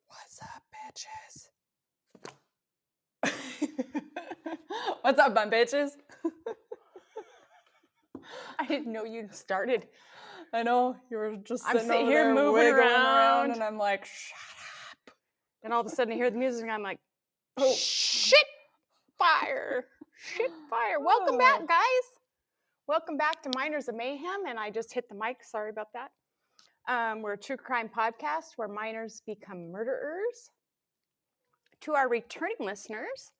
What's up, bitches? What's up, my bitches? I didn't know you'd started. I know, you were just I'm sitting sitting over here there moving wiggling around. and I'm like, shut up. And all of a sudden I hear the music and I'm like, Oh. shit fire. Shit fire. Welcome back, guys. Welcome back to Miners of Mayhem. And I just hit the mic. Sorry about that. We're a true crime podcast where miners become murderers. To our returning listeners,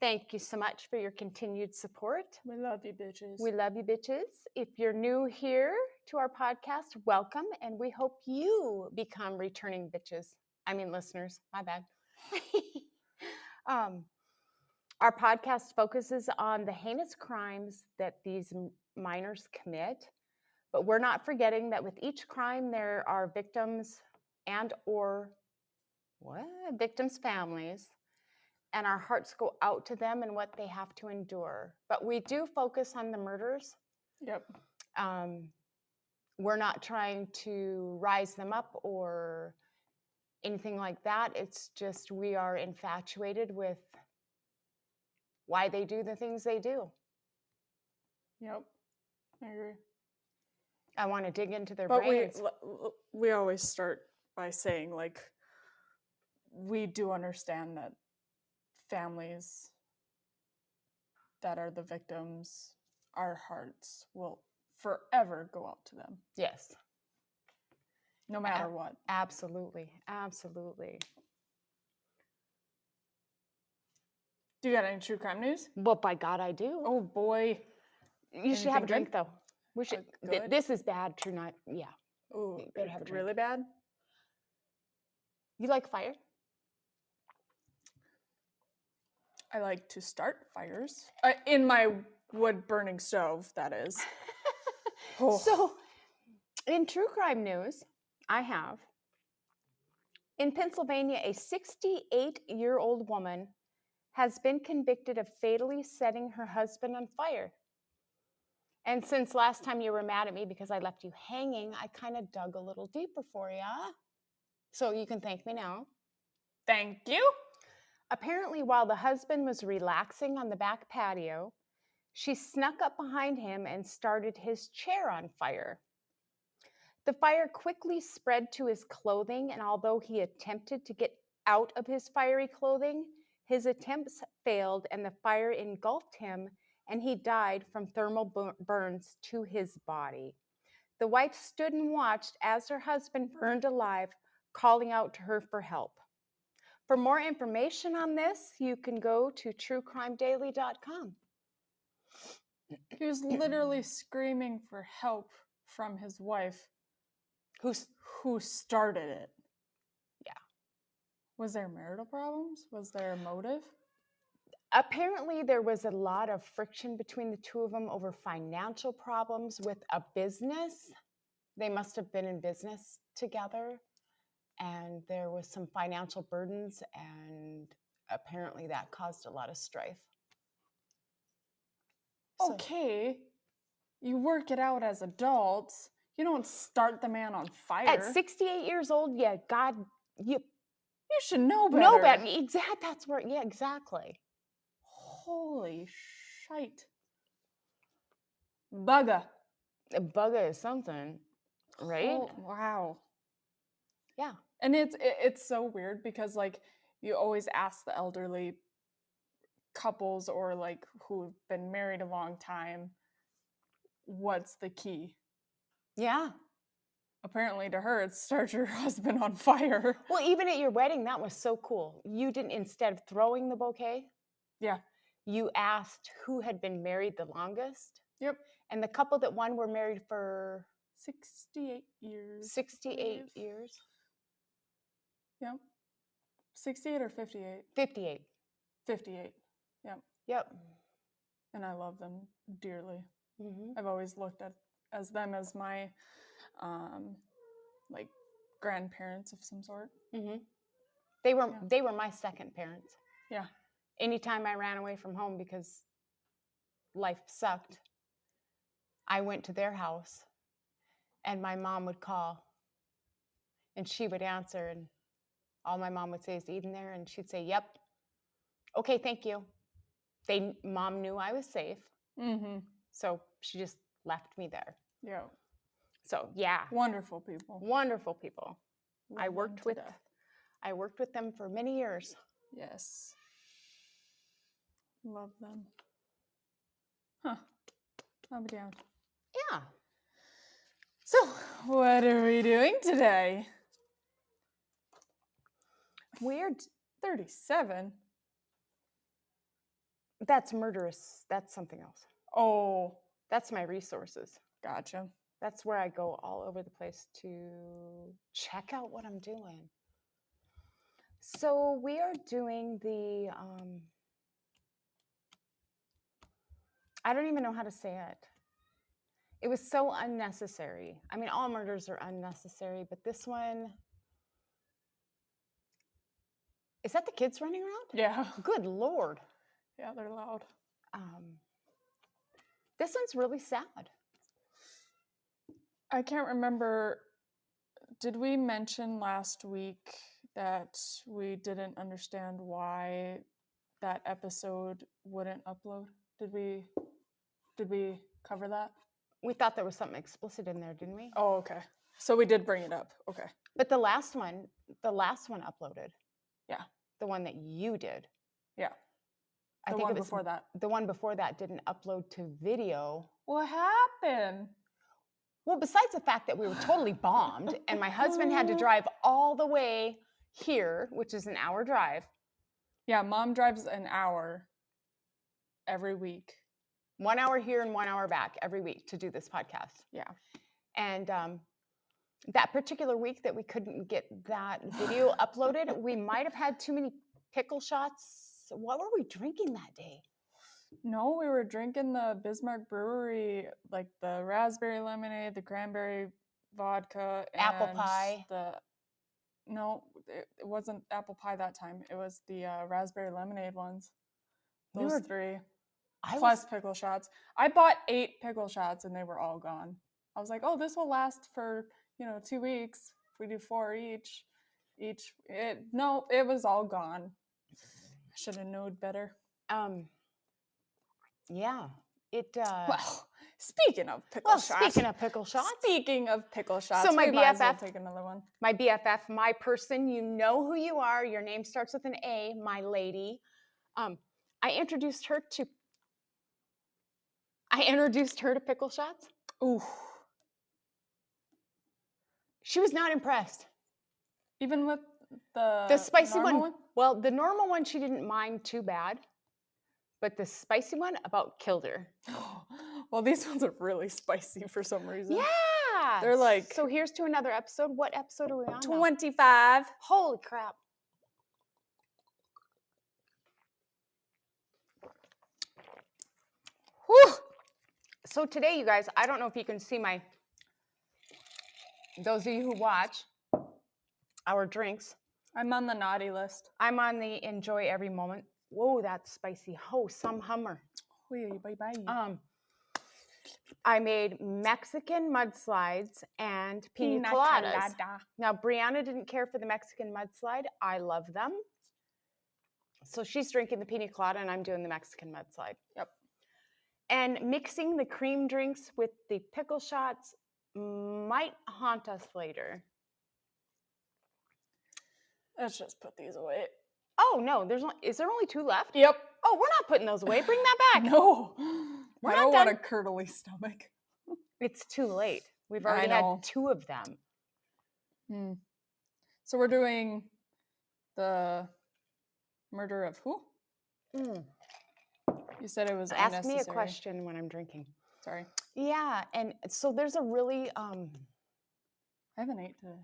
thank you so much for your continued support. We love you, bitches. We love you, bitches. If you're new here to our podcast, welcome, and we hope you become returning bitches. I mean, listeners, my bad. Our podcast focuses on the heinous crimes that these minors commit, but we're not forgetting that with each crime, there are victims and or victims' families, and our hearts go out to them and what they have to endure. But we do focus on the murders. Yep. We're not trying to rise them up or anything like that. It's just we are infatuated with why they do the things they do. Yep. I agree. I want to dig into their But brains. we always start by saying, like, we do understand that families that are the victims, our hearts will forever go out to them. Yes. No matter what. Absolutely. Absolutely. Do you got any true crime news? Well, by God, I do. Oh, boy. You should have a Anything drink, though. We should. good? This is bad, true night. Yeah. Oh, You better have a drink. really bad? You like fire? I like to start fires. In my wood-burning stove, that is. Oh. So, in true crime news, I have, in Pennsylvania, a 68-year-old woman has been convicted of fatally setting her husband on fire. And since last time you were mad at me because I left you hanging, I kind of dug a little deeper for you. So you can thank me now. Thank you. Apparently, while the husband was relaxing on the back patio, she snuck up behind him and started his chair on fire. The fire quickly spread to his clothing, and although he attempted to get out of his fiery clothing, his attempts failed and the fire engulfed him, and he died from thermal burns to his body. The wife stood and watched as her husband burned alive, calling out to her for help. For more information on this, you can go to truecrimedaily.com. He was literally screaming for help from his wife, who started it. Yeah. Was there marital problems? Was there a motive? Apparently, there was a lot of friction between the two of them over financial problems with a business. They must have been in business together, and there was some financial burdens, and apparently that caused a lot of strife. Okay, you work it out as adults. You don't start the man on fire. At 68 years old, yeah, God, you should know better. Know better. Exactly. That's where, yeah, exactly. Holy shite. Bugger. A bugger is something, right? Oh, wow. Yeah. And it's so weird because, like, you always ask the elderly couples or, like, who've been married a long time, what's the key? Yeah. Apparently to her, it's start your husband on fire. Well, even at your wedding, that was so cool. You didn't, instead of throwing the bouquet, yeah, you asked who had been married the longest. Yep. And the couple that won were married for 68 years. 68 years. Yep. 68 or 58? 58. 58. Yep. Yep. And I love them dearly. Mm-hmm. I've always looked at them as my like grandparents of some sort. Mm-hmm. They were my second parents. Yeah. Anytime I ran away from home because life sucked, I went to their house and my mom would call and she would answer and all my mom would say is Eden there? And she'd say, yep. Okay, thank you. Mom knew I was safe. Mm-hmm. So she just left me there. Yeah. So yeah. Wonderful people. Wonderful people. Love I them worked to with death. I worked with them for many years. Yes. Love them. Huh. I'll be down. Yeah. So, what are we doing today? Weird. 37. That's murderous. That's something else. Oh, That's my resources. gotcha. That's where I go all over the place to check out what I'm doing. So we are doing the, I don't even know how to say it. It was so unnecessary. I mean, all murders are unnecessary, but this one, is that the kids running around? Yeah. Good Lord. Yeah, they're loud. This one's really sad. I can't remember. Did we mention last week that we didn't understand why that episode wouldn't upload? Did we cover that? We thought there was something explicit in there, didn't we? Oh, okay. So we did bring it up. Okay. But the last one uploaded. Yeah. The one that you did. Yeah. I The think one it was before that. the one before that didn't upload to video. What happened? Well, besides the fact that we were totally bombed and my husband had to drive all the way here, which is an hour drive. Yeah, Mom drives an hour every week. 1 hour here and 1 hour back every week to do this podcast. Yeah. And that particular week that we couldn't get that video uploaded, we might have had too many pickle shots. What were we drinking that day? No, we were drinking the Bismarck Brewery, like the raspberry lemonade, the cranberry vodka, and Apple pie. No, it wasn't apple pie that time. It was the raspberry lemonade ones. Those three. Plus pickle shots. I bought 8 pickle shots and they were all gone. I was like, oh, this will last for, 2 weeks. If we do 4 each. It was all gone. I should have known better. Yeah. Well, speaking of pickle shots. Speaking of pickle shots. So my BFF, take another one. My BFF, my person, you know who you are. Your name starts with an A, my lady. I introduced her to pickle shots. Ooh. She was not impressed. Even with the spicy one? Well, the normal one she didn't mind too bad. But the spicy one about killed her. Well, these ones are really spicy for some reason. Yeah. They're like... So here's to another episode. What episode are we on 25. Now? Holy crap. Whew. So today, you guys, I don't know if you can see those of you who watch our drinks. I'm on the naughty list. I'm on the enjoy every moment. Whoa, that's spicy. Oh, some Hummer. Bye-bye. I made Mexican mudslides and pina coladas. Now, Brianna didn't care for the Mexican mudslide. I love them. So she's drinking the pina colada and I'm doing the Mexican mudslide. Yep. And mixing the cream drinks with the pickle shots might haunt us later. Let's just put these away. Oh, no. Is there only 2 left? Yep. Oh, we're not putting those away. Bring that back. No. I don't want a curdly stomach. It's too late. We've already had 2 of them. So we're doing the murder of who? You said it was Ask unnecessary. me a question when I'm drinking. Sorry. Yeah, and so there's a really... I haven't ate today.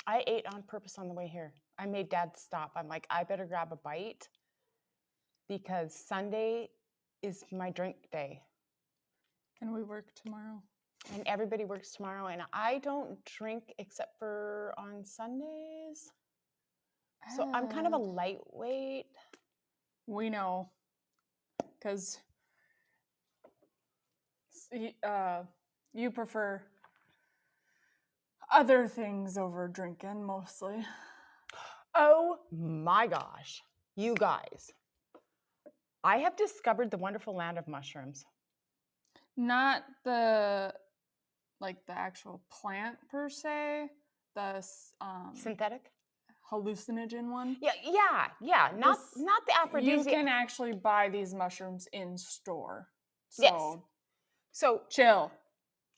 I ate on purpose on the way here. I made Dad stop. I'm like, I better grab a bite because Sunday is my drink day. And we work tomorrow. And everybody works tomorrow. And I don't drink except for on Sundays. So I'm kind of a lightweight. We know. Because you prefer other things over drinking mostly. Oh my gosh, you guys. I have discovered the wonderful land of mushrooms. Not the actual plant per se, the Synthetic? hallucinogen one. Yeah. Not This- not the You aphrodisiac. can actually buy these mushrooms in store. So Yes. So chill.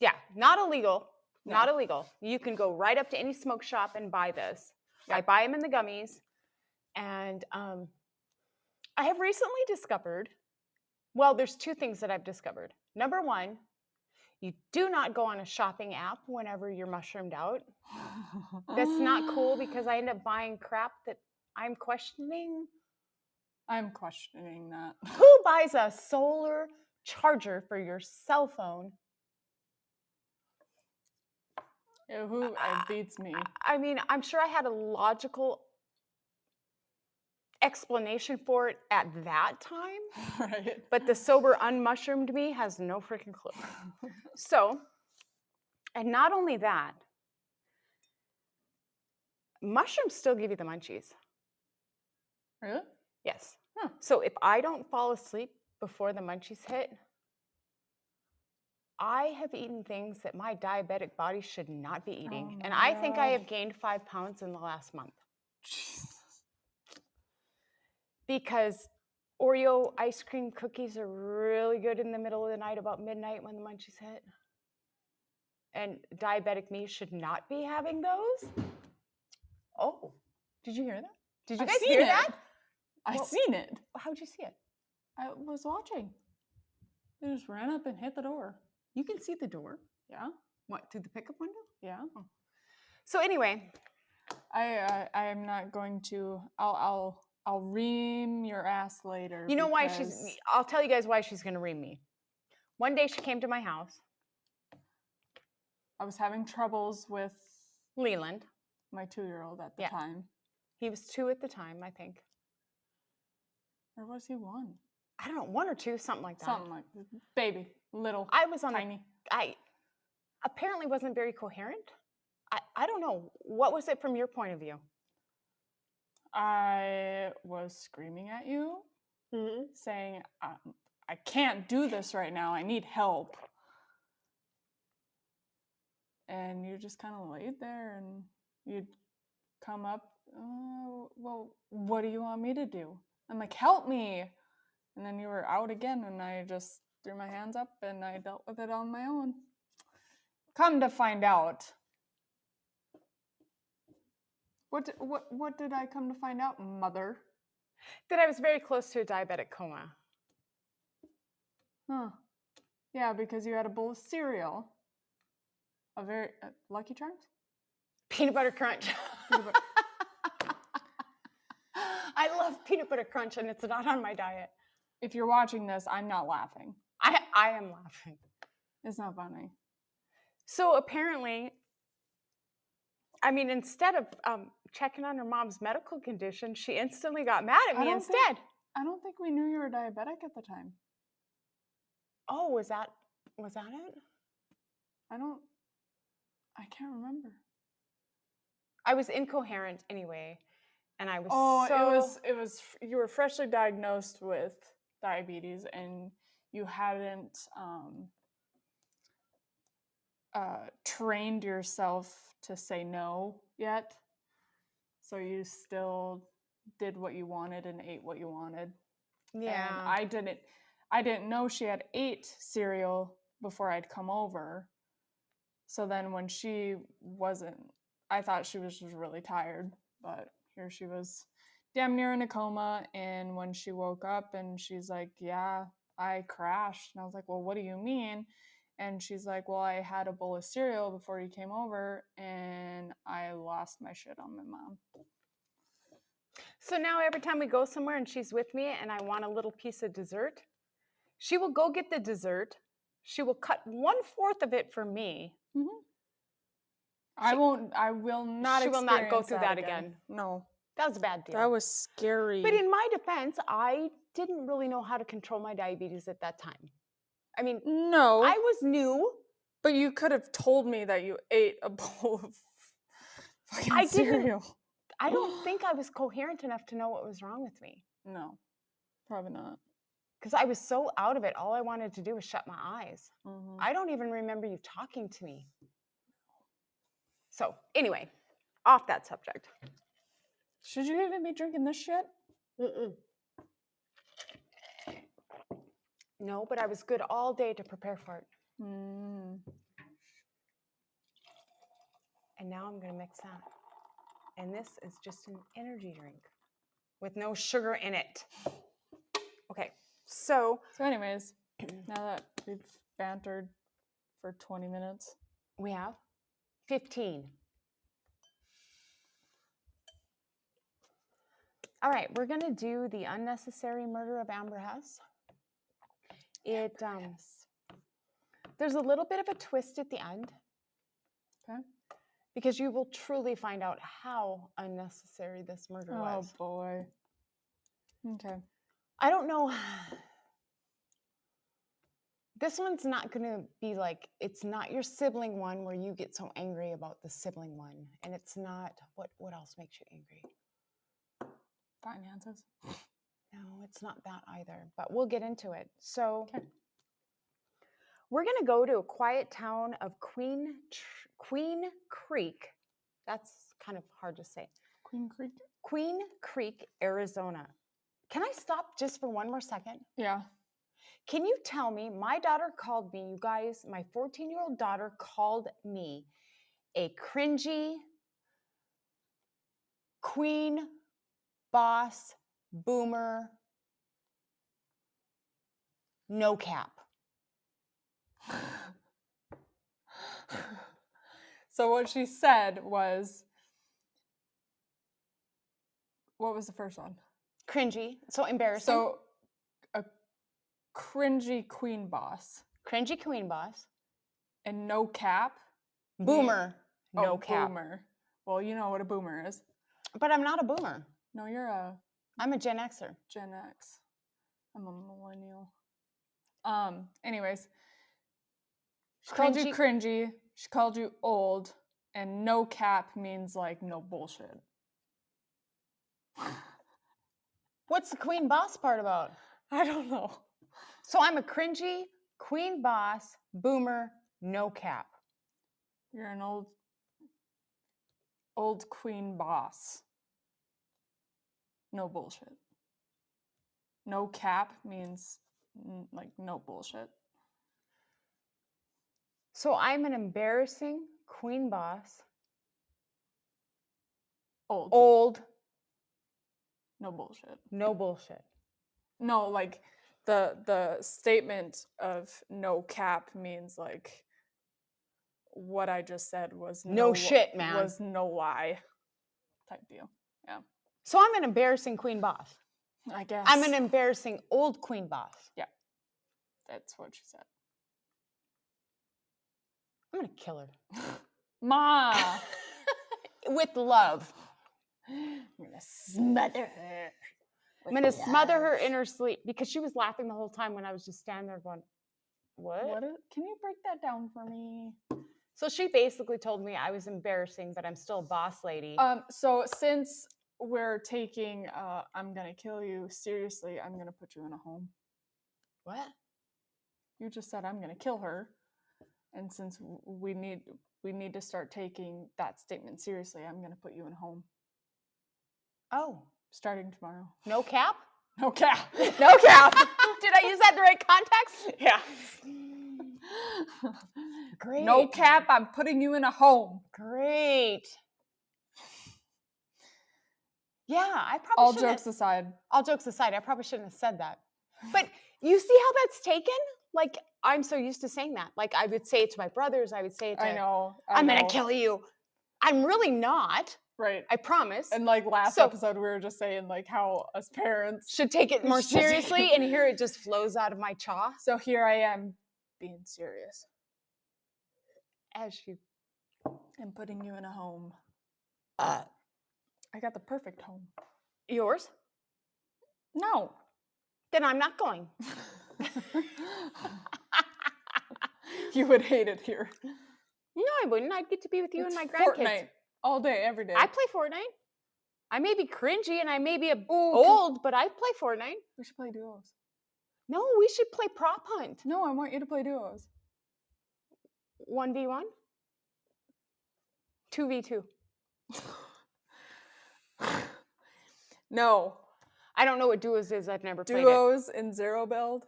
yeah, not illegal. No. Not illegal. You can go right up to any smoke shop and buy this. I Yep. buy them in the gummies, and I have recently discovered. Well, there's two things that I've discovered. Number one, you do not go on a shopping app whenever you're mushroomed out. That's not cool because I end up buying crap that I'm questioning. I'm questioning that. Who buys a solar charger for your cell phone? It beats me. I mean, I'm sure I had a logical explanation for it at that time, Right. but the sober unmushroomed me has no freaking clue. So, and not only that, mushrooms still give you the munchies. Really? Yes. Huh. So if I don't fall asleep before the munchies hit, I have eaten things that my diabetic body should not be eating. Oh And my I think I God. have gained 5 pounds in the last month Jesus. because Oreo ice cream cookies are really good in the middle of the night, about midnight when the munchies hit. And diabetic me should not be having those. Oh, did you hear that? Did you I guys seen hear it. that? I Well- seen it. How'd you see it? I was watching. They just ran up and hit the door. You can see the door. Yeah. What, through the pickup window? Yeah. So anyway, I am not going to. I'll ream your ass later. you know why because I'll tell you guys why she's going to ream me. One day she came to my house, I was having troubles with Leland. my 2-year-old at the Yeah. time. He was 2 at the time, I think. Or was he 1? I don't know, 1 or 2, something like that. Something like baby, little. I was on tiny. I apparently wasn't very coherent. I don't know. What was it from your point of view? I was screaming at you, saying, I can't do this right now. I need help. And you just kind of laid there and you'd come up, oh, well, what do you want me to do? I'm like, help me. And then you were out again and I just threw my hands up and I dealt with it on my own. Come to find out. What did I come to find out, mother? That I was very close to a diabetic coma. Huh. Yeah, because you had a bowl of cereal. A very Lucky Charms? Peanut butter crunch. Peanut butter- I love peanut butter crunch and it's not on my diet. If you're watching this, I'm not laughing. I am laughing. It's not funny. So apparently, I mean, instead of checking on her mom's medical condition, she instantly got mad at me instead. I don't think we knew you were diabetic at the time. Oh, was that it? I can't remember. I was incoherent anyway, and I was it was you were freshly diagnosed with diabetes and you hadn't trained yourself to say no yet. So you still did what you wanted and ate what you wanted. Yeah. And I didn't know she had ate cereal before I'd come over. So then when she wasn't, I thought she was just really tired, but here she was damn near in a coma. And when she woke up and she's like, yeah, I crashed. And I was like, well, what do you mean? And she's like, well, I had a bowl of cereal before you came over and I lost my shit on my mom. So now every time we go somewhere and she's with me and I want a little piece of dessert, she will go get the dessert. She will cut 1/4 of it for me. Mm-hmm. I will not. She will not go through that again. No. That was a bad deal. That was scary. But in my defense, I didn't really know how to control my diabetes at that time. I mean, No, I was new. but you could have told me that you ate a bowl of fucking I didn't- cereal. I don't think I was coherent enough to know what was wrong with me No, probably not. because I was so out of it. All I wanted to do was shut my eyes. Mhm. I don't even remember you talking to me. So, anyway, off that subject. Should you even be drinking this shit? No, but I was good all day to prepare for it. Mm. And now I'm going to mix that. And this is just an energy drink with no sugar in it. Okay, so So, anyways, now that we've bantered for 20 minutes, we have 15. All right, we're going to do the unnecessary murder of Amber Hess. There's a little bit of a twist at the end. Okay. Because you will truly find out how unnecessary this murder was. Oh boy. Okay. I don't know. This one's not going to be like, it's not your sibling one where you get so angry about the sibling one. And it's not, what else makes you angry? Finances. No, it's not that either, but we'll get into it. So Okay. we're going to go to a quiet town of Queen Creek. That's kind of hard to say. Queen Creek? Queen Creek, Arizona. Can I stop just for one more second? Yeah. Can you tell me, my daughter called me, you guys, my 14-year-old daughter called me a cringy queen, boss, boomer, no cap. So what she said was, what was the first one? Cringy, so embarrassing. So a cringy queen boss Cringy queen boss. and no cap. Boomer, no Oh, cap. boomer. Well, you know what a boomer is. But I'm not a boomer. No, you're a I'm a Gen Xer. Gen X. I'm a millennial. Anyways, she called you cringy. She called you old, and no cap means like no bullshit. What's the queen boss part about? I don't know. So I'm a cringy queen boss, boomer, no cap. You're an old queen boss. No bullshit. No cap means like no bullshit. So I'm an embarrassing queen boss, old, no bullshit. no bullshit. No, like the statement of no cap means like what I just said was No shit, man. Was no lie type deal. Yeah. So I'm an embarrassing queen boss. I guess. I'm an embarrassing old queen boss. Yeah. That's what she said. I'm going to kill her. Ma! With love. I'm going to smother her. I'm going to smother her in her sleep because she was laughing the whole time when I was just standing there going, what? Can you break that down for me? So she basically told me I was embarrassing, but I'm still a boss lady. So since we're taking I'm gonna kill you seriously, I'm gonna put you in a home. What? You just said I'm gonna kill her, and since we need to start taking that statement seriously, I'm gonna put you in a home. Oh. Starting tomorrow. No cap? No cap. No cap. Did I use that in the right context? Yeah. Great. No cap, I'm putting you in a home. Great. Yeah, I probably All jokes aside, I probably shouldn't have said that. But you see how that's taken? Like, I'm so used to saying that. Like, I would say it to my brothers. I would say it to... I know. I'm going to kill you. I'm really not. Right. I promise. And like last episode, we were just saying like how us parents should take it more seriously, and here it just flows out of my jaw. So here I am being serious. As you... And putting you in a home. I got the perfect home. Yours? No. Then I'm not going. You would hate it here. No, I wouldn't. I'd get to be with you It's and my grandkids. Fortnite all day, every day. I play Fortnite. I may be cringy and I may be Ooh, old, but I play Fortnite. We should play duos. No, we should play prop hunt. No, I want you to play duos. 1v1? 2v2. No. I don't know what duos is. I've never played it. Duos in zero build.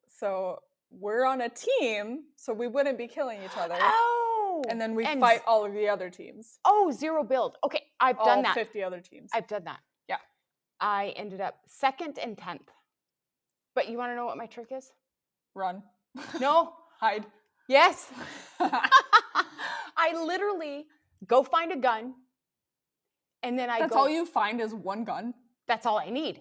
So we're on a team, so we wouldn't be killing each other. Oh! And then we fight all of the other teams. Oh, zero build. Okay, I've done that. 50 other teams. I've done that. Yeah. I ended up 2nd and 10th. But you want to know what my trick is? Run. No. Hide. Yes. I literally go find a gun, and then That's all you find is one gun? That's all I need.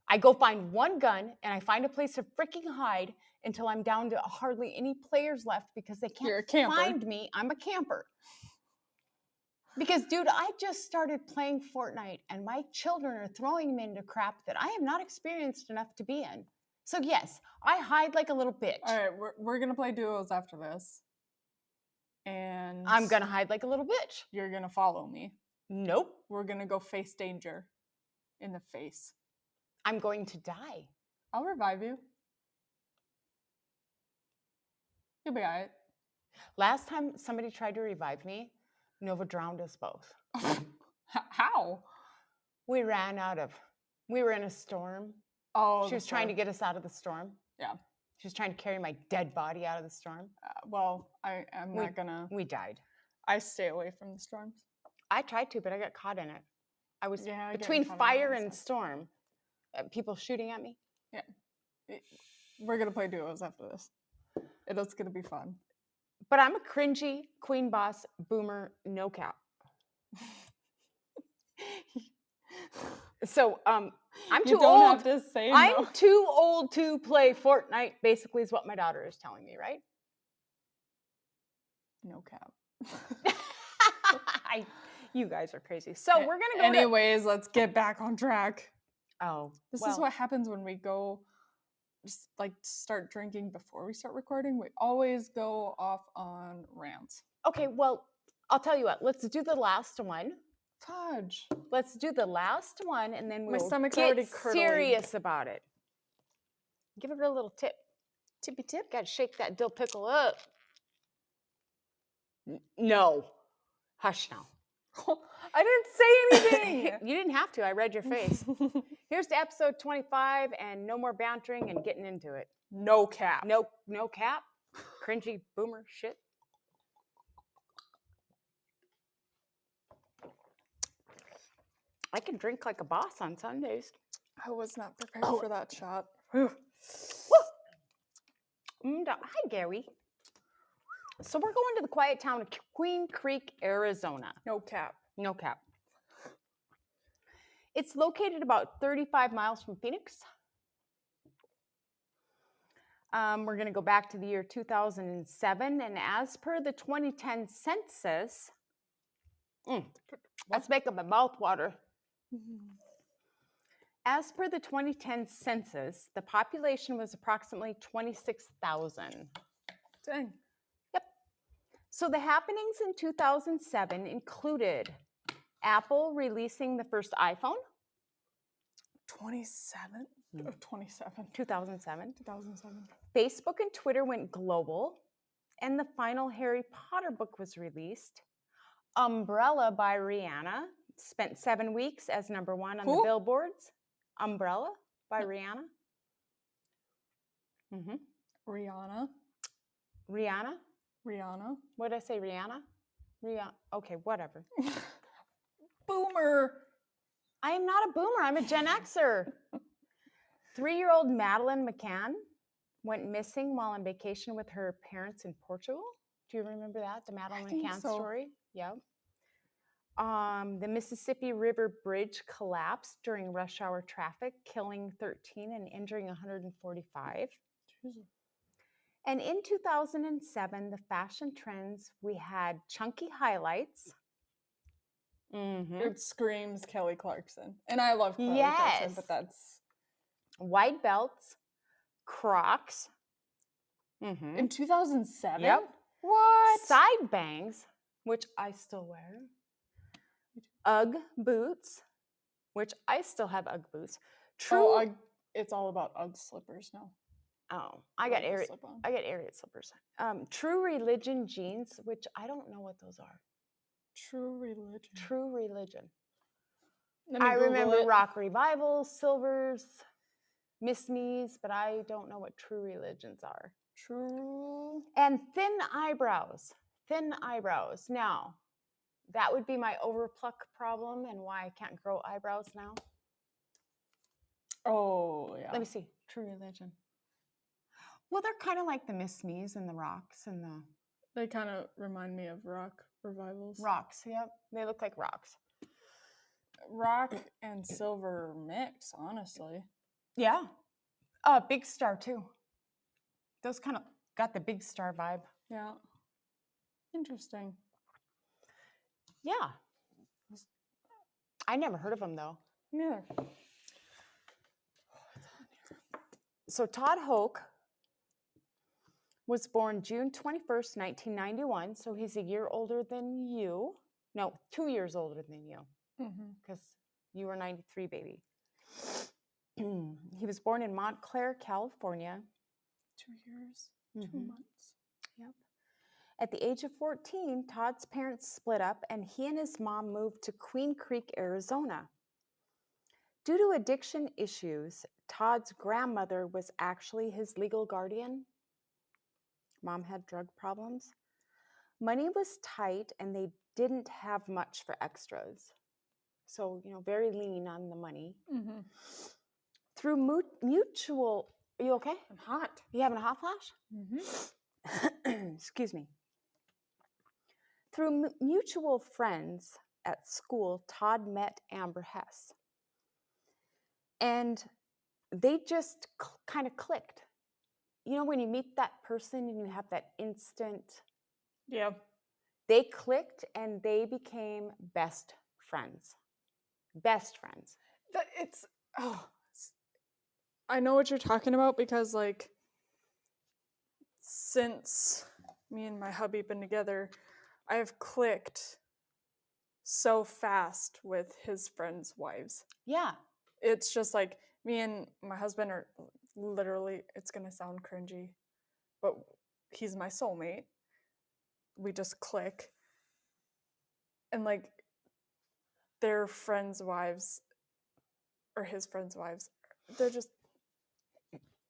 I go find one gun, and I find a place to freaking hide until I'm down to hardly any players left because they can't find me. I'm a camper. Because, dude, I just started playing Fortnite, and my children are throwing me into crap that I am not experienced enough to be in. So, yes, I hide like a little bitch. All right, we're going to play duos after this. And I'm going to hide like a little bitch. You're going to follow me. Nope. We're going to go face danger in the face. I'm going to die. I'll revive you. You'll be all right. Last time somebody tried to revive me, Nova drowned us both. How? We were in a storm. Oh, she was trying to get us out of the storm. Yeah. She was trying to carry my dead body out of the storm. Well, I'm not gonna. We died. I stay away from the storms. I tried to, but I got caught in it. I was between fire and storm. People shooting at me. Yeah. We're gonna play duos after this. It's gonna be fun. But I'm a cringy queen boss boomer, no cap. So I'm too old. Have to say no. I'm too old to play Fortnite. Basically, is what my daughter is telling me, right? No cap. You guys are crazy. So we're gonna go. Anyways, let's get back on track. Oh, this is what happens when we go. Just like start drinking before we start recording. We always go off on rants. Okay, well, I'll tell you what. Let's do the last one. Fudge. Let's do the last one, and then we'll stomach's get already curdling. Serious about it. Give it a little tip. Tippy tip. Got to shake that dill pickle up. No. Hush now. I didn't say anything. You didn't have to. I read your face. Here's to episode 25 and no more bantering and getting into it. No cap. No cap. Cringy boomer shit. I can drink like a boss on Sundays. I was not prepared for that shot. Hi, Gary. So we're going to the quiet town of Queen Creek, Arizona. No cap. No cap. It's located about 35 miles from Phoenix. We're going to go back to the year 2007. And as per the 2010 census, let's make up my mouth water. As per the 2010 census, the population was approximately 26,000. Dang. Yep. So the happenings in 2007 included Apple releasing the first iPhone. 27? 27. 2007. 2007. Facebook and Twitter went global. And the final Harry Potter book was released. Umbrella by Rihanna spent 7 weeks as number 1 on the billboards. Umbrella by Rihanna. Mm-hmm. Rihanna. What did I say, Rihanna? Okay, whatever. Boomer. I am not a boomer. I'm a Gen Xer. 3-year-old Madeleine McCann went missing while on vacation with her parents in Portugal. Do you remember that? The Madeleine McCann story? Yeah. The Mississippi River Bridge collapsed during rush hour traffic, killing 13 and injuring 145. Jesus. And in 2007, the fashion trends, we had chunky highlights. Mm-hmm. It screams Kelly Clarkson. And I love Kelly Clarkson, but that's... Wide belts, Crocs. Mm-hmm. In 2007? Yep. What? Side bangs, which I still wear. Ugg boots, which I still have Ugg boots. True. It's all about Ugg slippers now. Oh, I Like got the Ariat. slip-on. I got Ariat slippers. True Religion jeans, which I don't know what those are. True Religion. True Religion. Let me I Google remember it. Rock Revival, Silvers, Miss Me's, but I don't know what True Religions are. True. And thin eyebrows. Thin eyebrows. Now, that would be my overpluck problem and why I can't grow eyebrows now. Oh, yeah. Let me see. True Religion. Well, they're kind of like the Miss Me's and the Rocks and the They kind of remind me of rock revivals. Rocks. Yep, they look like rocks. Rock and silver mix, honestly. Yeah. Big Star too. Those kind of got the Big Star vibe. Yeah. Interesting. Yeah. I never heard of them though. Neither. So Todd Hoke was born June 21st, 1991. So he's a year older than you. No, 2 years older than you. Because you were 93, baby. He was born in Montclair, California. 2 years, 2 months. Yep. At the age of 14, Todd's parents split up and he and his mom moved to Queen Creek, Arizona. Due to addiction issues, Todd's grandmother was actually his legal guardian. Mom had drug problems. Money was tight and they didn't have much for extras. So, very lean on the money. Through mutual, are you okay? I'm hot. You having a hot flash? Excuse me. Through mutual friends at school, Todd met Amber Hess. And they just kind of clicked. When you meet that person and you have that instant. Yeah. They clicked and they became best friends. Best friends. I know what you're talking about because, like, since me and my hubby been together, I have clicked so fast with his friends' wives. Yeah. It's just like me and my husband are literally, it's going to sound cringy, but he's my soulmate. We just click. And, like, their friends' wives or his friends' wives,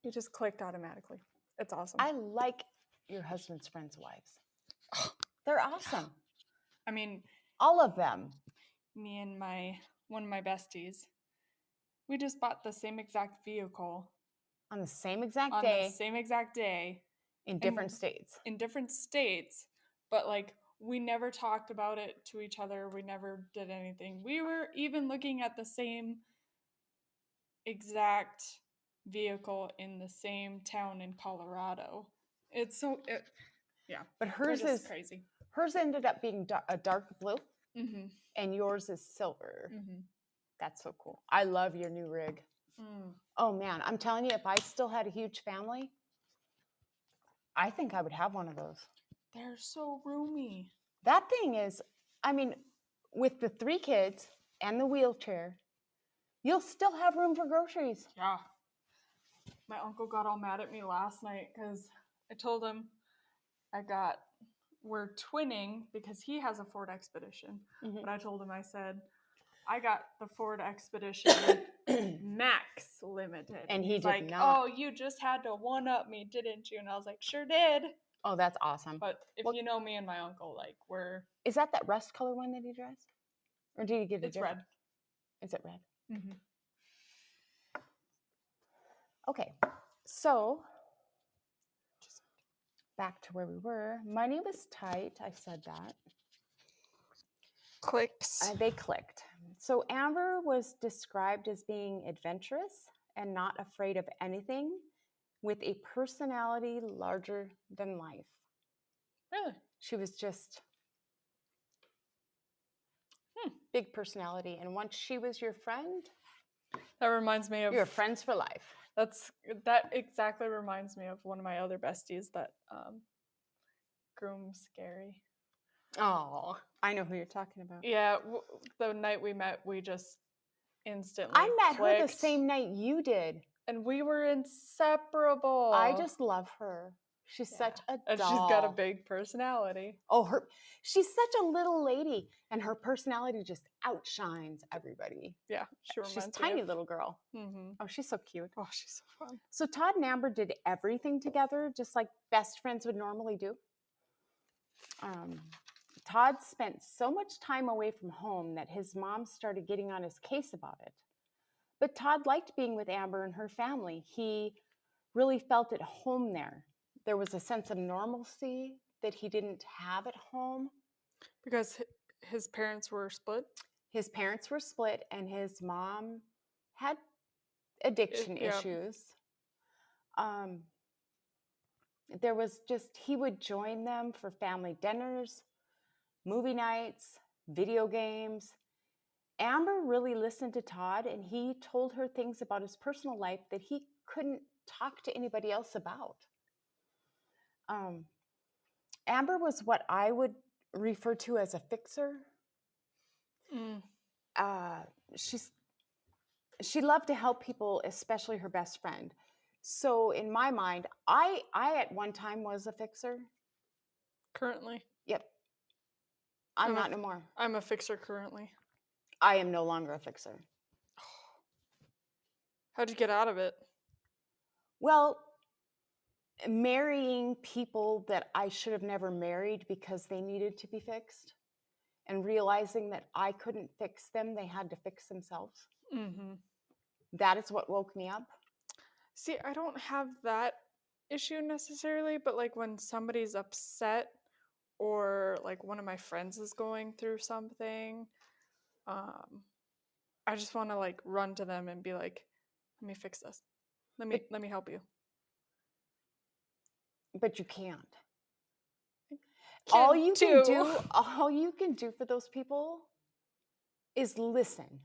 you just clicked automatically. It's awesome. I like your husband's friends' wives. They're awesome. I mean, all of them. Me and one of my besties, we just bought the same exact vehicle on the same exact day in different states. In different states, but like we never talked about it to each other. We never did anything. We were even looking at the same exact vehicle in the same town in Colorado. Yeah. But hers is crazy. Hers ended up being a dark blue, and yours is silver. That's so cool. I love your new rig. Oh man, I'm telling you, if I still had a huge family, I think I would have one of those. They're so roomy. That thing is, with the 3 kids and the wheelchair, you'll still have room for groceries. Yeah. My uncle got all mad at me last night because I told him we're twinning because he has a Ford Expedition. But I told him, I said, I got the Ford Expedition Max Limited. And he did like, not. Oh, you just had to one-up me, didn't you? And I was like, sure did. Oh, that's awesome. But if you know me and my uncle, like, we're... Is that rust color one that he drives? Or did he get it It's red. Is it red? Okay, so back to where we were. Money was tight. I said that. Clicks. They clicked. So Amber was described as being adventurous and not afraid of anything, with a personality larger than life. Really? She was just big personality. And once she was your friend, that reminds me of... You're friends for life. That exactly reminds me of one of my other besties that bridegroom scary. Oh, I know who you're talking about. Yeah, the night we met, we just instantly I met her the clicked, same night you did. and we were inseparable. I just love her. She's such a and doll. she's got a big personality. Oh, she's such a little lady, and her personality just outshines everybody. Yeah, she reminds She's a me tiny of. little girl. Mm-hmm. Oh, she's so cute. Oh, she's so fun. So Todd and Amber did everything together, just like best friends would normally do. Todd spent so much time away from home that his mom started getting on his case about it. But Todd liked being with Amber and her family. He really felt at home there. There was a sense of normalcy that he didn't have at home. Because his parents were split? His parents were split, and his mom had addiction issues. There was just, he would join them for family dinners, movie nights, video games. Amber really listened to Todd, and he told her things about his personal life that he couldn't talk to anybody else about. Amber was what I would refer to as a fixer. She loved to help people, especially her best friend. So in my mind, I at one time was a fixer. Currently? Yep. I'm not no more. I'm a fixer currently. I am no longer a fixer. How'd you get out of it? Well, marrying people that I should have never married because they needed to be fixed, and realizing that I couldn't fix them, they had to fix themselves. Mm-hmm. That is what woke me up. See, I don't have that issue necessarily, but like when somebody's upset or like one of my friends is going through something, I just want to like run to them and be like, "Let me fix this. Let me help you." But you can't. All you can do for those people is listen.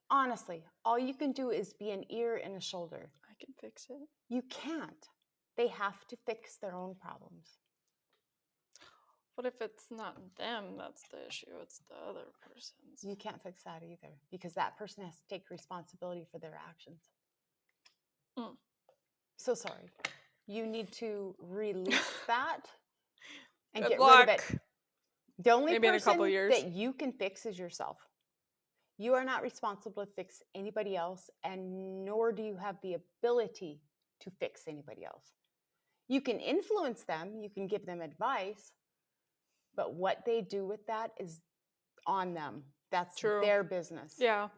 Honestly, all you can do is be an ear and a shoulder. I can fix it. You can't. They have to fix their own problems. What if it's not them that's the issue? It's the other person's. You can't fix that either, because that person has to take responsibility for their actions. So sorry. You need to release that and get rid of it. The only Maybe in a couple person years. that you can fix is yourself. You are not responsible to fix anybody else, and nor do you have the ability to fix anybody else. You can influence them, you can give them advice, but what they do with that is on them. That's their business. Yeah.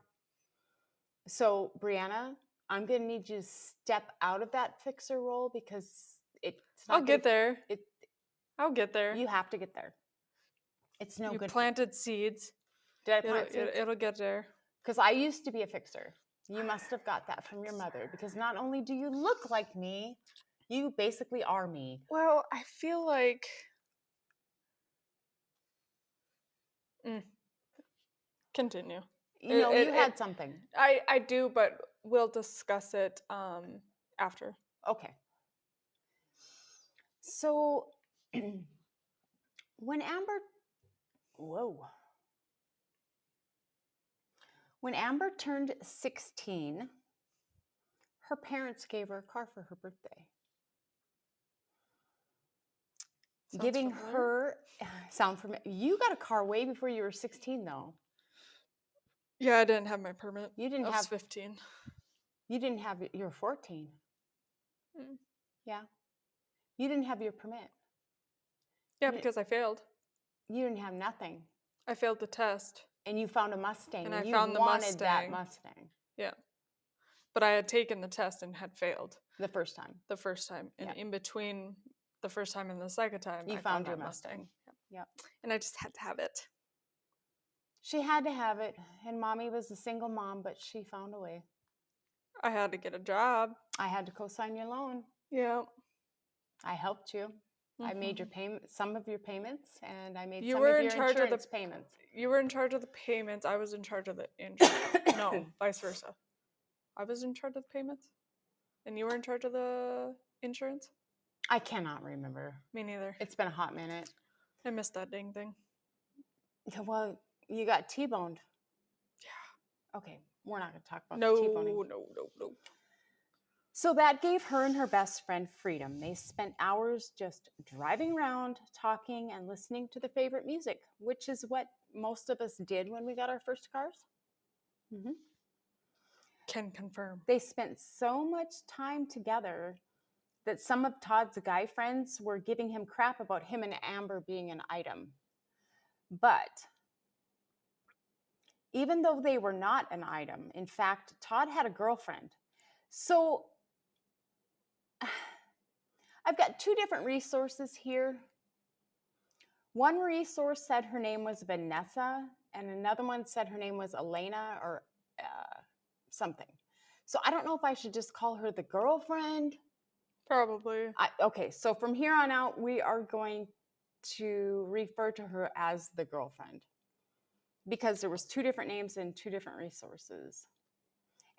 So, Brianna, I'm going to need you to step out of that fixer role, because it's not. I'll get there. I'll get there. You have to get there. It's no good. You planted seeds. Did I plant seeds? It'll get there. Because I used to be a fixer. You must have got that from your mother, because not only do you look like me, you basically are me. Well, I feel like continue. You had something. I do, but we'll discuss it after. Okay. So when Amber turned 16, her parents gave her a car for her birthday. Giving her sound familiar. You got a car way before you were 16, though. Yeah, I didn't have my permit. You didn't have 15. You didn't have. You were 14. Yeah. You didn't have your permit. Yeah, because I failed. You didn't have nothing. I failed the test. And you found a Mustang. And I found the Mustang. That Mustang. Yeah. But I had taken the test and had failed. The first time. And in between the first time and the second time, I found your Mustang. Yeah. And I just had to have it. She had to have it. And Mommy was a single mom, but she found a way. I had to get a job. I had to co-sign your loan. Yeah. I helped you. I made some of your payments, and I made you some were of your in charge insurance of the payments. You were in charge of the payments. I was in charge of the insurance. No, vice versa. I was in charge of the payments, and you were in charge of the insurance? I cannot remember. Me neither. It's been a hot minute. I missed that dang thing. Well, you got T-boned. Yeah. Okay, we're not going to talk about the T-boning. No. So that gave her and her best friend freedom. They spent hours just driving around, talking, and listening to their favorite music, which is what most of us did when we got our first cars. Mm-hmm. Can confirm. They spent so much time together that some of Todd's guy friends were giving him crap about him and Amber being an item. But even though they were not an item, in fact, Todd had a girlfriend. So I've got two different resources here. One resource said her name was Vanessa, and another one said her name was Elena or something. So I don't know if I should just call her the girlfriend. Probably. Okay, so from here on out, we are going to refer to her as the girlfriend because there was two different names and two different resources.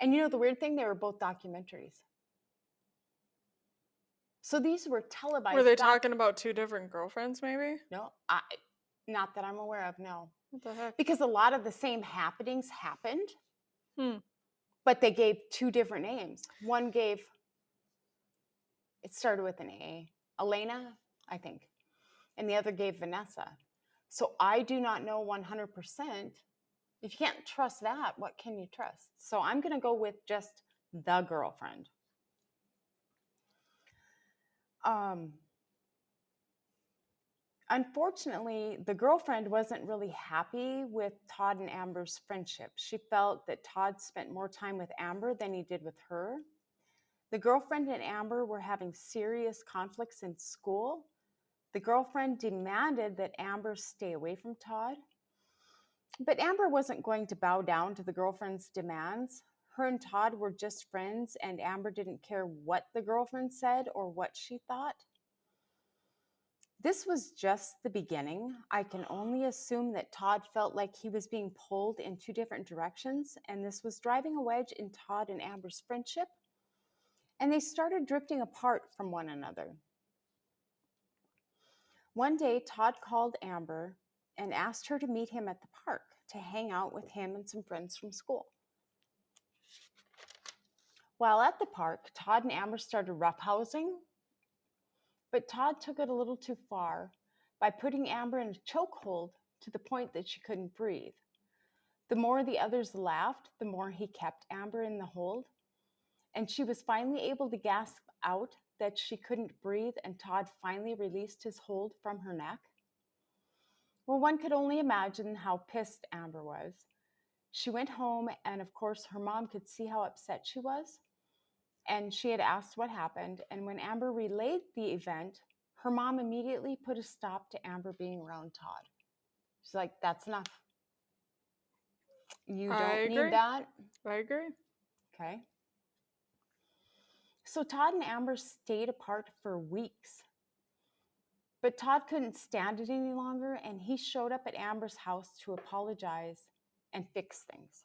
And you know the weird thing, they were both documentaries. So these were televised. Were they talking about two different girlfriends, maybe? No, not that I'm aware of, no. What the heck? Because a lot of the same happenings happened, Hmm. but they gave two different names. One gave, it started with an A, Elena, I think, and the other gave Vanessa. So I do not know 100%. If you can't trust that, what can you trust? So I'm going to go with just the girlfriend. Unfortunately, the girlfriend wasn't really happy with Todd and Amber's friendship. She felt that Todd spent more time with Amber than he did with her. The girlfriend and Amber were having serious conflicts in school. The girlfriend demanded that Amber stay away from Todd. But Amber wasn't going to bow down to the girlfriend's demands. Her and Todd were just friends, and Amber didn't care what the girlfriend said or what she thought. This was just the beginning. I can only assume that Todd felt like he was being pulled in two different directions, and this was driving a wedge in Todd and Amber's friendship, and they started drifting apart from one another. One day, Todd called Amber and asked her to meet him at the park to hang out with him and some friends from school. While at the park, Todd and Amber started roughhousing, but Todd took it a little too far by putting Amber in a chokehold to the point that she couldn't breathe. The more the others laughed, the more he kept Amber in the hold, and she was finally able to gasp out that she couldn't breathe, and Todd finally released his hold from her neck. Well, one could only imagine how pissed Amber was. She went home, and of course, her mom could see how upset she was, and she had asked what happened. And when Amber relayed the event, her mom immediately put a stop to Amber being around Todd. She's like, that's enough. You don't need that. I agree. Okay. So Todd and Amber stayed apart for weeks. But Todd couldn't stand it any longer, and he showed up at Amber's house to apologize and fix things.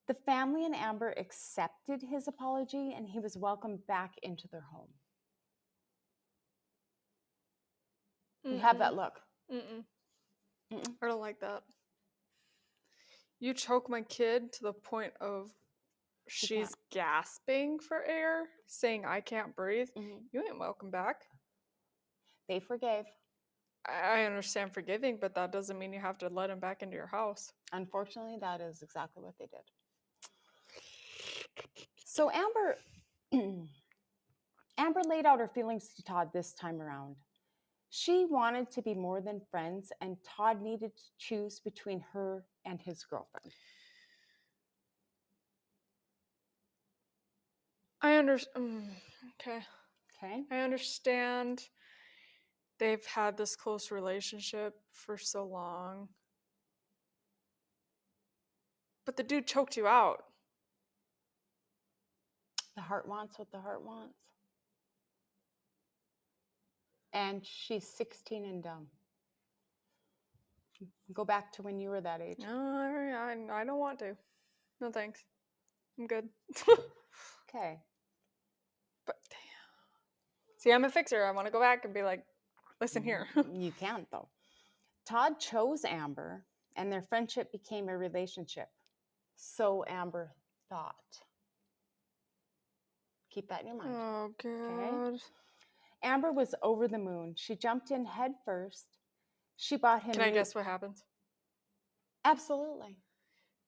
The family and Amber accepted his apology, and he was welcomed back into their home. You have that look. Mm-mm. I don't like that. You choke my kid to the point of she's gasping for air, saying I can't breathe. You ain't welcome back. They forgave. I understand forgiving, but that doesn't mean you have to let him back into your house. Unfortunately, that is exactly what they did. So Amber laid out her feelings to Todd this time around. She wanted to be more than friends, and Todd needed to choose between her and his girlfriend. I understand. Okay. I understand they've had this close relationship for so long. But the dude choked you out. The heart wants what the heart wants. And she's 16 and dumb. Go back to when you were that age. I don't want to. No thanks. I'm good. Okay. But damn. See, I'm a fixer. I want to go back and be like, listen here. You can't, though. Todd chose Amber, and their friendship became a relationship. So Amber thought. Keep that in your mind. Oh, Okay. God. Amber was over the moon. She jumped in head first. She bought him Can I new. guess what happens? Absolutely.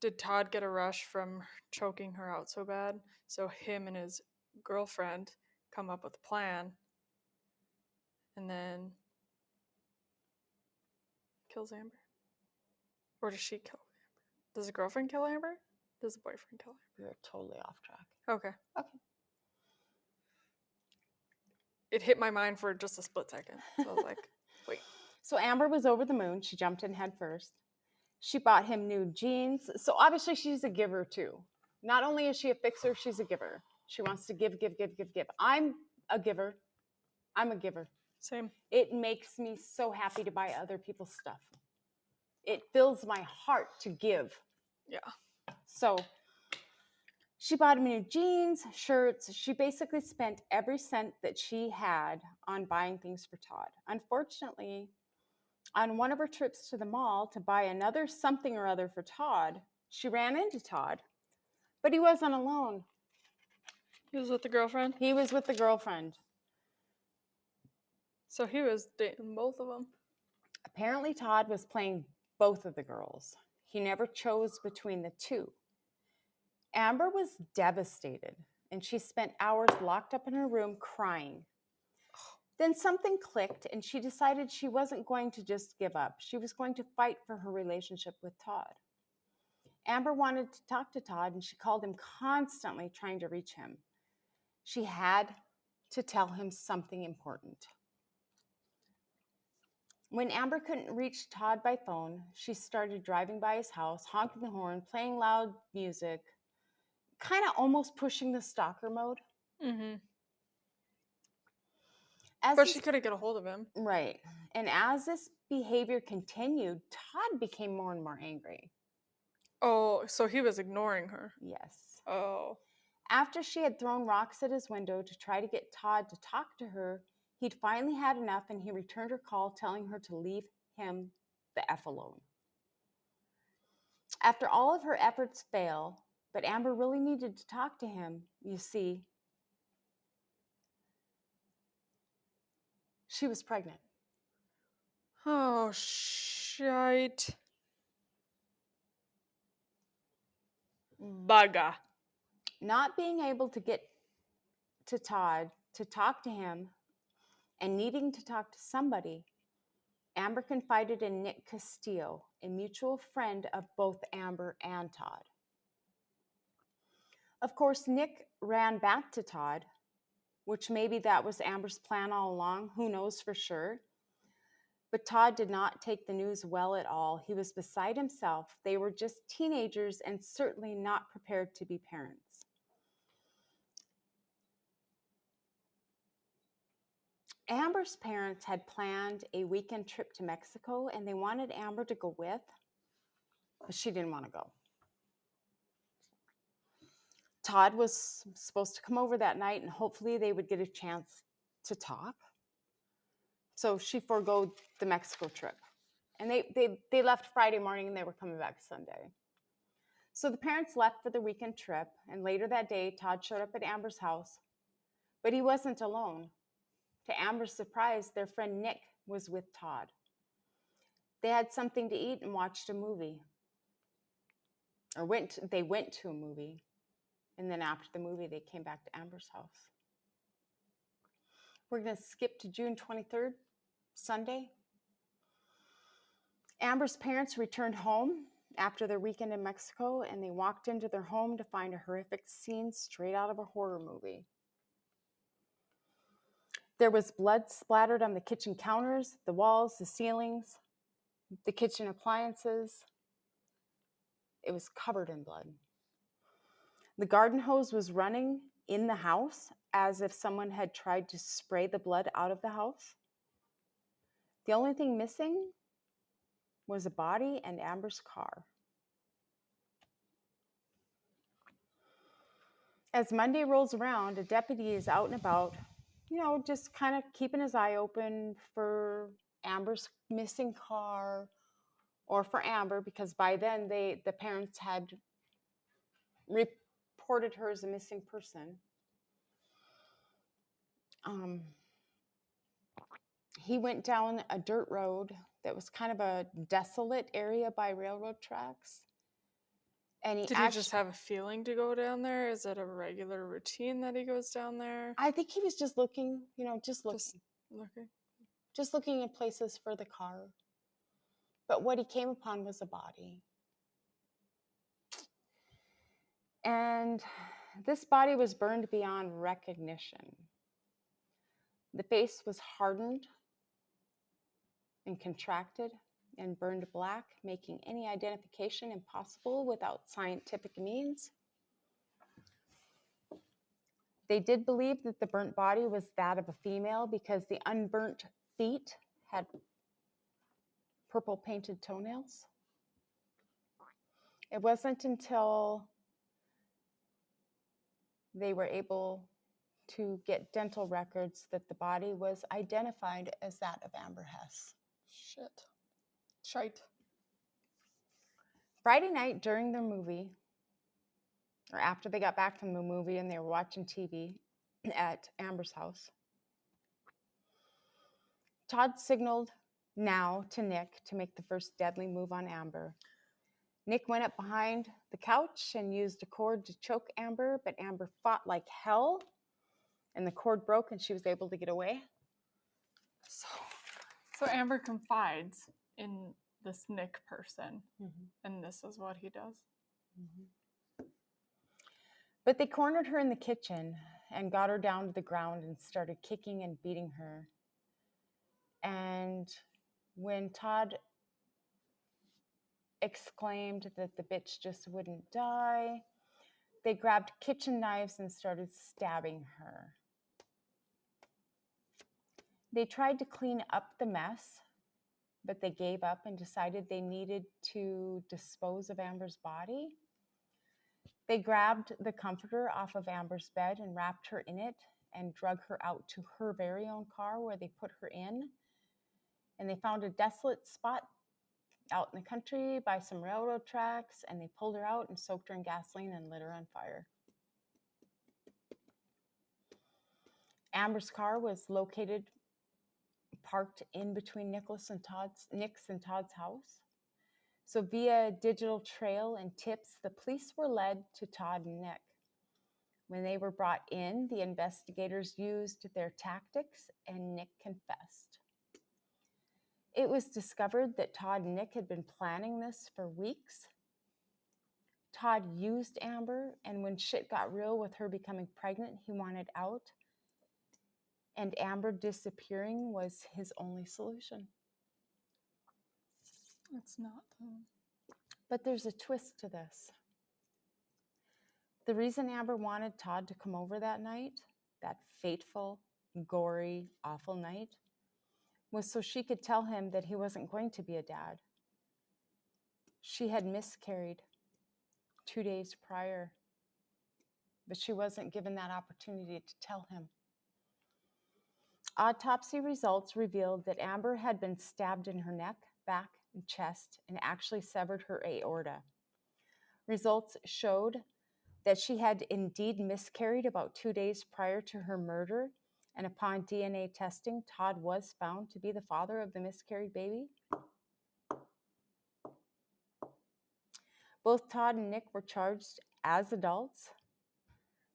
Did Todd get a rush from choking her out so bad? So him and his girlfriend come up with a plan and then kills Amber? Or does she kill Amber? Does the girlfriend kill Amber? Does the boyfriend kill You're totally off track. Amber? Okay. Okay. It hit my mind for just a split second. So I was like, wait. So Amber was over the moon. She jumped in head first. She bought him new jeans. So obviously she's a giver too. Not only is she a fixer, she's a giver. She wants to give, give, give, give, give. I'm a giver. I'm a giver. Same. It makes me so happy to buy other people's stuff. It fills my heart to give. Yeah. So she bought him new jeans, shirts. She basically spent every cent that she had on buying things for Todd. Unfortunately, on one of her trips to the mall to buy another something or other for Todd, she ran into Todd, but he wasn't alone. He was with the girlfriend? He was with the girlfriend. So he was dating both of them. Apparently, Todd was playing both of the girls. He never chose between the two. Amber was devastated, and she spent hours locked up in her room crying. Then something clicked, and she decided she wasn't going to just give up. She was going to fight for her relationship with Todd. Amber wanted to talk to Todd, and she called him constantly, trying to reach him. She had to tell him something important. When Amber couldn't reach Todd by phone, she started driving by his house, honking the horn, playing loud music, kind of almost pushing the stalker mode. Mm-hmm. As But this, she couldn't get a hold of him. right. And as this behavior continued, Todd became more and more angry. Oh, so he was ignoring her. Yes. Oh. After she had thrown rocks at his window to try to get Todd to talk to her, he'd finally had enough and he returned her call telling her to leave him the F alone. After all of her efforts fail, but Amber really needed to talk to him, you see, she was pregnant. Oh, shite. Bugger. Not being able to get to Todd to talk to him and needing to talk to somebody, Amber confided in Nick Castillo, a mutual friend of both Amber and Todd. Of course, Nick ran back to Todd, which maybe that was Amber's plan all along. Who knows for sure? But Todd did not take the news well at all. He was beside himself. They were just teenagers and certainly not prepared to be parents. Amber's parents had planned a weekend trip to Mexico and they wanted Amber to go with, but she didn't want to go. Todd was supposed to come over that night and hopefully they would get a chance to talk. So she forgoed the Mexico trip. And they left Friday morning and they were coming back Sunday. So the parents left for the weekend trip, and later that day, Todd showed up at Amber's house, but he wasn't alone. To Amber's surprise, their friend Nick was with Todd. They had something to eat and watched a movie. They went to a movie, and then after the movie, they came back to Amber's house. We're going to skip to June 23rd, Sunday. Amber's parents returned home after their weekend in Mexico, and they walked into their home to find a horrific scene straight out of a horror movie. There was blood splattered on the kitchen counters, the walls, the ceilings, the kitchen appliances. It was covered in blood. The garden hose was running in the house as if someone had tried to spray the blood out of the house. The only thing missing was a body and Amber's car. As Monday rolls around, a deputy is out and about just kind of keeping his eye open for Amber's missing car or for Amber, because by then the parents had reported her as a missing person. He went down a dirt road that was kind of a desolate area by railroad tracks. And he Did he just have a feeling to go down there? Is it a regular routine that he goes down there? I think he was just looking, just looking. Just looking. Just looking at places for the car. But what he came upon was a body. And this body was burned beyond recognition. The face was hardened and contracted and burned black, making any identification impossible without scientific means. They did believe that the burnt body was that of a female because the unburnt feet had purple painted toenails. It wasn't until they were able to get dental records that the body was identified as that of Amber Hess. Shite. Friday night during the movie, or after they got back from the movie and they were watching TV at Amber's house, Todd signaled now to Nick to make the first deadly move on Amber. Nick went up behind the couch and used a cord to choke Amber, but Amber fought like hell, and the cord broke and she was able to get away. So Amber confides in this Nick person, and this is what he does. But they cornered her in the kitchen and got her down to the ground and started kicking and beating her. And when Todd exclaimed that the bitch just wouldn't die, they grabbed kitchen knives and started stabbing her. They tried to clean up the mess, but they gave up and decided they needed to dispose of Amber's body. They grabbed the comforter off of Amber's bed and wrapped her in it and drug her out to her very own car where they put her in. And they found a desolate spot out in the country by some railroad tracks, and they pulled her out and soaked her in gasoline and lit her on fire. Amber's car was located parked in between Nick's and Todd's house. So via digital trail and tips, the police were led to Todd and Nick. When they were brought in, the investigators used their tactics and Nick confessed. It was discovered that Todd and Nick had been planning this for weeks. Todd used Amber, and when shit got real with her becoming pregnant, he wanted out. And Amber disappearing was his only solution. It's not, though. But there's a twist to this. The reason Amber wanted Todd to come over that night, that fateful, gory, awful night, was so she could tell him that he wasn't going to be a dad. She had miscarried 2 days prior, but she wasn't given that opportunity to tell him. Autopsy results revealed that Amber had been stabbed in her neck, back, and chest, and actually severed her aorta. Results showed that she had indeed miscarried about 2 days prior to her murder, and upon DNA testing, Todd was found to be the father of the miscarried baby. Both Todd and Nick were charged as adults.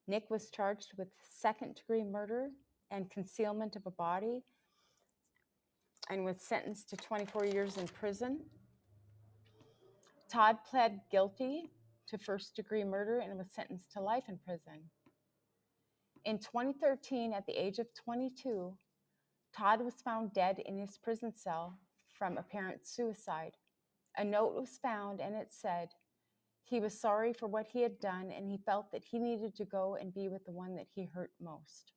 Nick was charged with second-degree murder and concealment of a body and was sentenced to 24 years in prison. Todd pled guilty to first-degree murder and was sentenced to life in prison. In 2013, at the age of 22, Todd was found dead in his prison cell from apparent suicide. A note was found and it said he was sorry for what he had done and he felt that he needed to go and be with the one that he hurt most.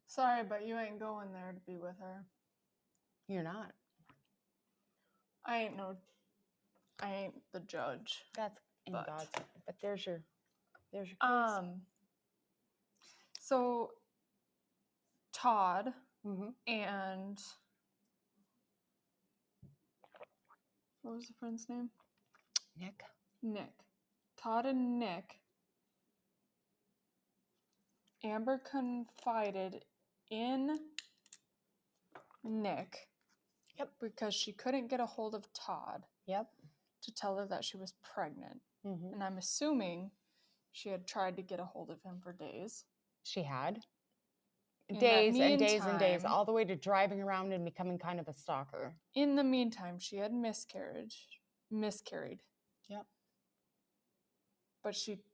Sorry, but you ain't going there to be with her. You're not. I ain't the judge. That's in but. God's hand. But there's your case. So Todd Mhm. and what was the friend's name? Nick. Nick. Todd and Nick. Amber confided in Nick. Yep. Because she couldn't get a hold of Todd Yep. to tell her that she was pregnant. Mhm. And I'm assuming she had tried to get a hold of him for days. She had In that days and days and days, meantime- all the way to driving around and becoming kind of a stalker. In the meantime, she had miscarried. Yep. But she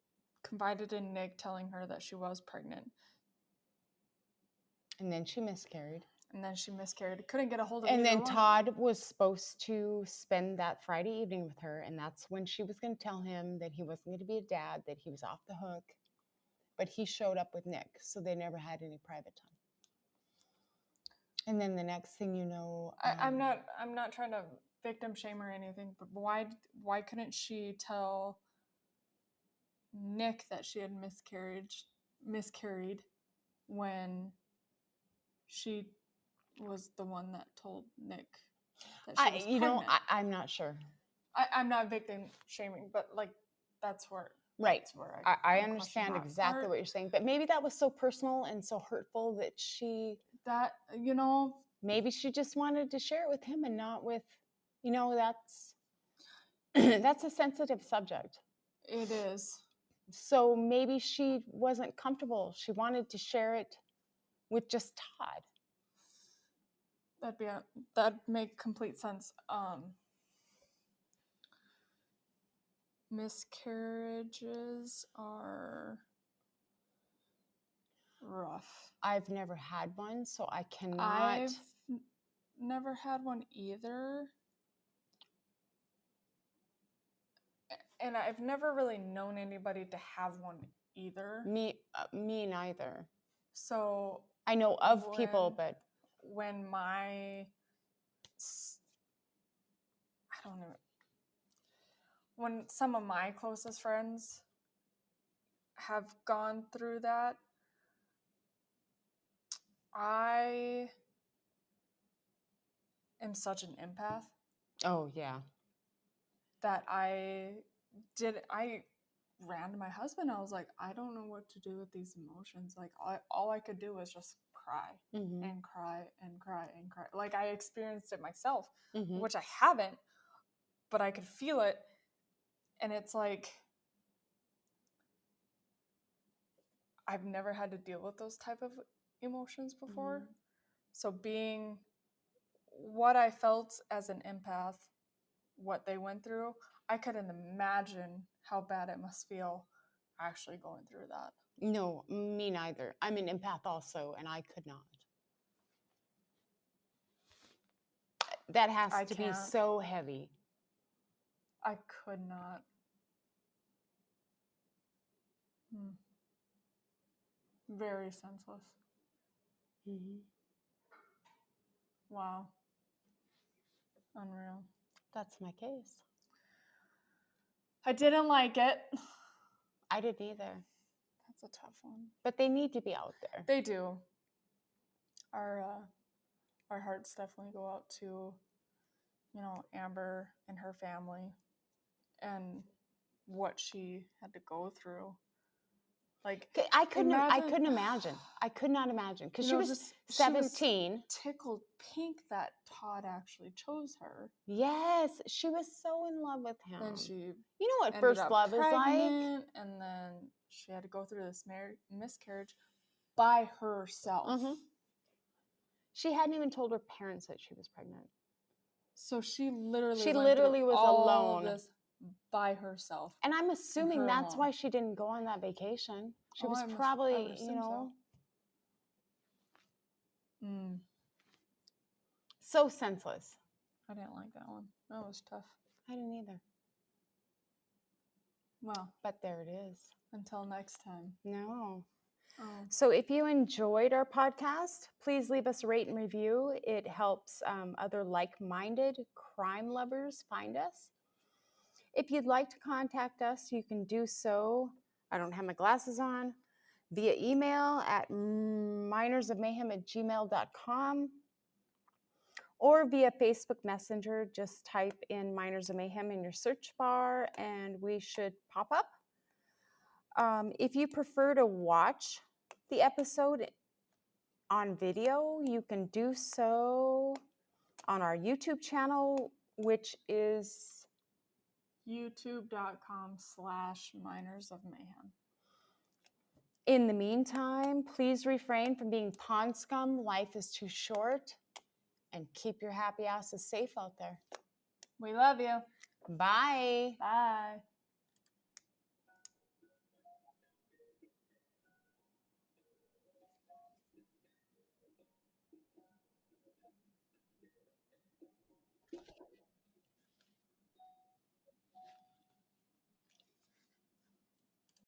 confided in Nick, telling her that she was pregnant. And then she miscarried. And then she miscarried. Couldn't get a hold of And either then one. Todd was supposed to spend that Friday evening with her, and that's when she was going to tell him that he wasn't going to be a dad, that he was off the hook. But he showed up with Nick, so they never had any private time. And then the next thing you know, I'm not trying to victim shame or anything, but why couldn't she tell Nick that she had miscarried when she was the one that told Nick that she was pregnant? I'm not sure. I'm not victim shaming, but like that's where Right. that's where I my understand question mark. exactly what you're saying, but maybe that was so personal and so hurtful that that maybe she just wanted to share it with him and not with, that's that's a sensitive subject. it is. So maybe she wasn't comfortable. She wanted to share it with just Todd. That'd make complete sense. Miscarriages are rough. I've never had one, so I cannot. I've never had one either. And I've never really known anybody to have one either. Me neither. So I know of people, but when I don't know, when some of my closest friends have gone through that, I am such an empath. Oh yeah. That I ran to my husband. I was like, I don't know what to do with these emotions. Like all I could do was just cry and cry and cry and cry. Like I experienced it myself, which I haven't, but I could feel it. And it's like, I've never had to deal with those type of emotions before. So being what I felt as an empath, what they went through, I couldn't imagine how bad it must feel actually going through that. No, me neither. I'm an empath also, and I could not. That has to be so heavy. I could not. Very senseless. Wow. Unreal. That's my case. I didn't like it. I didn't either. That's a tough one. But they need to be out there. They do. Our hearts definitely go out to, Amber and her family and what she had to go through. Like I couldn't imagine. I could not imagine because she was 17. She was tickled pink that Todd actually chose her. Yes, she was so in love with him. Then she, you know what first love is like, and then she had to go through this miscarriage by herself. She hadn't even told her parents that she was pregnant. So she literally was alone. This by herself. And I'm assuming that's why she didn't go on that vacation. She was probably, so senseless. I didn't like that one. That was tough. I didn't either. Well, but there it is. Until next time. No. Oh. So if you enjoyed our podcast, please leave us a rate and review. It helps other like-minded crime lovers find us. If you'd like to contact us, you can do so. I don't have my glasses on. via email at minersofmayhem@gmail.com or via Facebook Messenger. Just type in Miners of Mayhem in your search bar and we should pop up. If you prefer to watch the episode on video, you can do so on our YouTube channel, which is youtube.com/Miners of Mayhem. In the meantime, please refrain from being pond scum. Life is too short. And keep your happy asses safe out there. We love you. Bye. Bye.